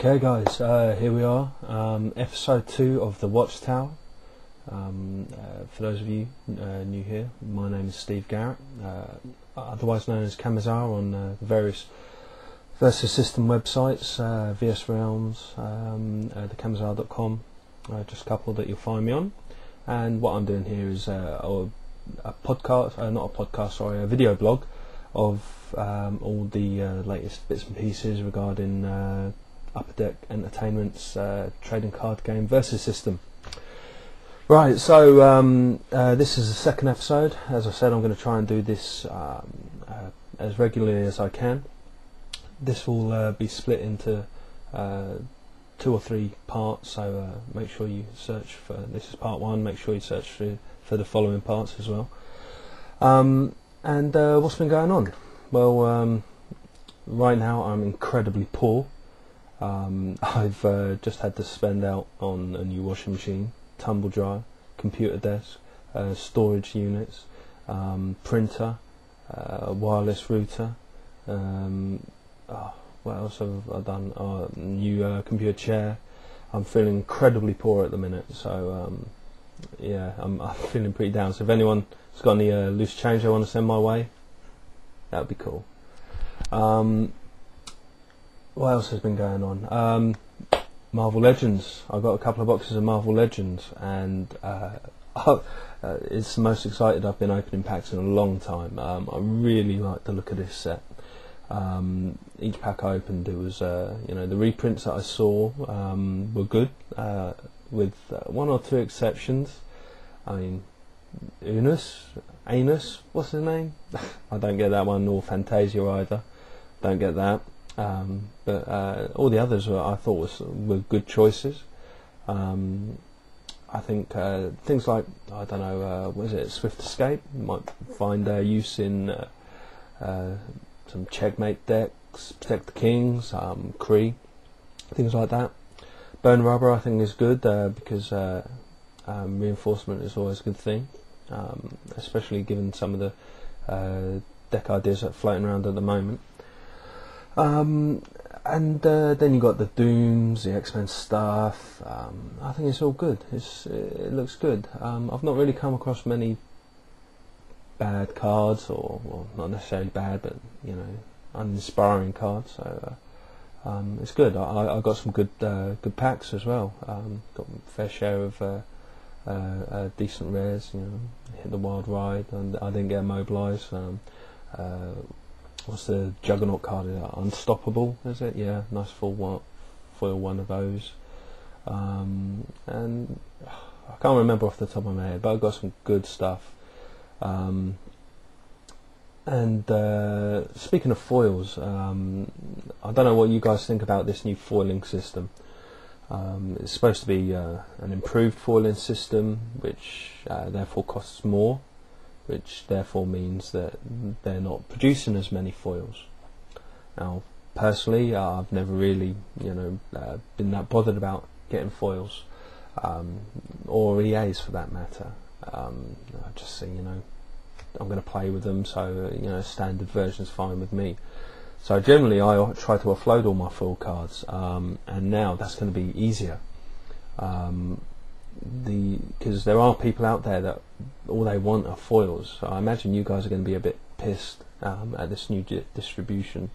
Okay guys, here we are, episode 2 of the Watchtower. For those of you new here, my name is Steve Garrett, otherwise known as Kamazar on the various Versus System websites, VS Realms, the Kamazar.com, just a couple that you'll find me on. And what I'm doing here is a podcast, not a podcast, sorry, a video blog of all the latest bits and pieces regarding Upperdeck Entertainment's trading card game Versus System. Right, so this is the second episode. As I said, I'm going to try and do this as regularly as I can. This will be split into 2 or 3 parts, so make sure you search for, this is part 1, make sure you search for the following parts as well. And what's been going on? Well, right now I'm incredibly poor. I've just had to spend out on a new washing machine, tumble dryer, computer desk, storage units, printer, wireless router. What else have I done? New computer chair. I'm feeling incredibly poor at the minute, so yeah, I'm feeling pretty down. So if anyone's got any loose change they want to send my way, that would be cool. What else has been going on? Marvel Legends. I've got a couple of boxes of Marvel Legends, and it's the most excited I've been opening packs in a long time. I really like the look of this set. Each pack I opened, it was you know, the reprints that I saw were good, with 1 or 2 exceptions. I mean, Anus, what's his name? I don't get that one, or Fantasia either. Don't get that. But all the others I thought were good choices. I think things like, I don't know, what is it, Swift Escape might find use in some Checkmate decks, Protect the Kings, Kree, things like that. Bone Rubber I think is good because reinforcement is always a good thing, especially given some of the deck ideas that are floating around at the moment. And then you got the Dooms, the X-Men stuff. I think it's all good. It looks good. I've not really come across many bad cards, or well, not necessarily bad, but you know, uninspiring cards. So it's good. I got some good packs as well. Got a fair share of decent rares. You know, hit the Wild Ride, and I didn't get Mobilized. What's the Juggernaut card? Unstoppable, is it? Yeah, nice foil one of those. And I can't remember off the top of my head, but I've got some good stuff. And speaking of foils, I don't know what you guys think about this new foiling system. It's supposed to be an improved foiling system, which therefore costs more, which therefore means that they're not producing as many foils. Now, personally, I've never really, you know, been that bothered about getting foils, or EAs for that matter. I just see, you know, I'm going to play with them, so you know, standard version's fine with me. So generally, I try to offload all my foil cards, and now that's going to be easier. Because there are people out there that all they want are foils. So I imagine you guys are going to be a bit pissed at this new distribution,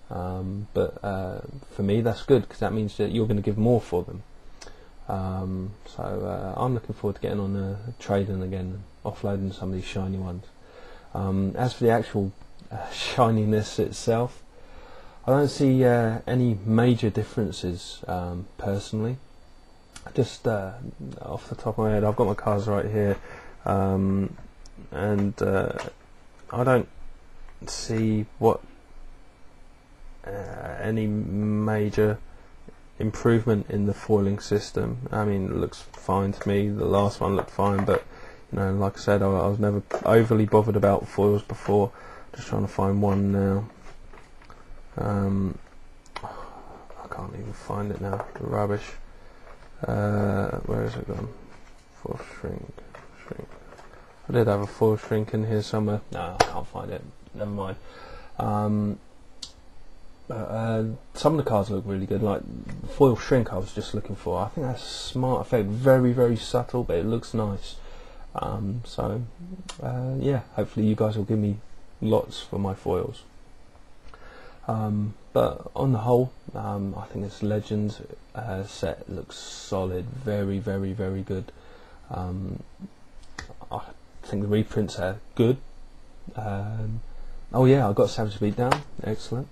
but for me that's good, because that means that you're going to give more for them. So I'm looking forward to getting on trading again, offloading some of these shiny ones. As for the actual shininess itself, I don't see any major differences personally. Just off the top of my head, I've got my cards right here, and I don't see what any major improvement in the foiling system. I mean, it looks fine to me. The last one looked fine, but you know, like I said, I was never overly bothered about foils before. Just trying to find one now. I can't even find it now. Rubbish. Where has it gone? Foil shrink. I did have a foil shrink in here somewhere. No, I can't find it. Never mind. Some of the cards look really good, like the foil shrink I was just looking for. I think that's a smart effect, very, very subtle, but it looks nice. Yeah, hopefully you guys will give me lots for my foils. But on the whole, I think this Legends set looks solid, very, very, very good. I think the reprints are good. Oh yeah, I got Savage Beatdown, excellent.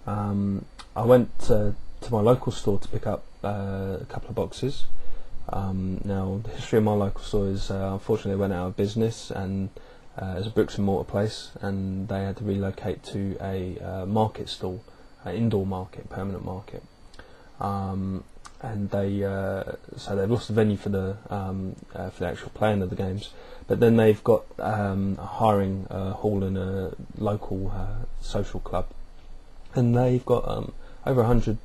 I went to my local store to pick up a couple of boxes. Now, the history of my local store is unfortunately they went out of business, and it's a bricks and mortar place, and they had to relocate to a market stall, an indoor market, permanent market. And so they've lost the venue for the actual playing of the games, but then they've got hiring a hall in a local social club, and they've got over 100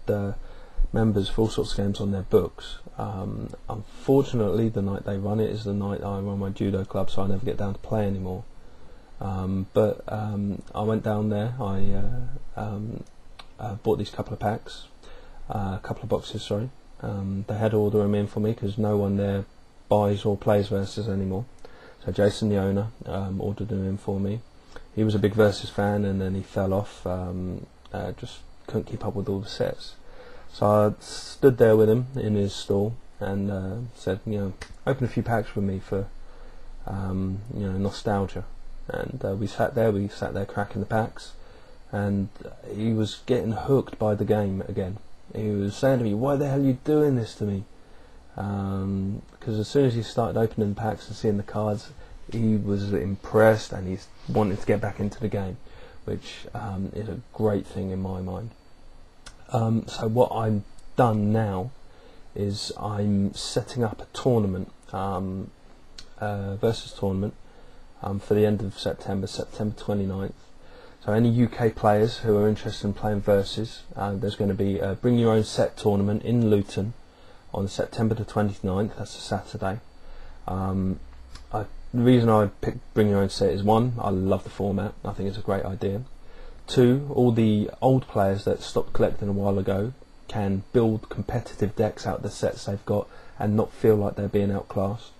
members for all sorts of games on their books. Unfortunately, the night they run it is the night I run my judo club, so I never get down to play anymore. But I went down there. I bought these couple of packs, a couple of boxes, sorry. They had to order them in for me because no one there buys or plays Versus anymore. So Jason, the owner, ordered them in for me. He was a big Versus fan, and then he fell off. Just couldn't keep up with all the sets. So I stood there with him in his stall and said, open a few packs with me for, nostalgia. And we sat there cracking the packs, and he was getting hooked by the game again. He was saying to me, "Why the hell are you doing this to me?" Because as soon as he started opening the packs and seeing the cards, he was impressed, and he's wanting to get back into the game, which is a great thing in my mind. So what I've done now is I'm setting up a tournament, Versus tournament, for the end of September 29th. So any UK players who are interested in playing Versus, there's going to be a Bring Your Own Set tournament in Luton on September the 29th, that's a Saturday. The reason I picked Bring Your Own Set is, one, I love the format, I think it's a great idea. Two, all the old players that stopped collecting a while ago can build competitive decks out of the sets they've got and not feel like they're being outclassed.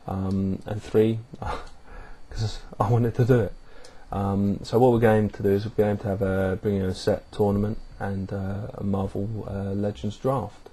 And three, because I wanted to do it. So what we're going to do is we're going to have a Bring Your Own Set tournament and a Marvel Legends draft.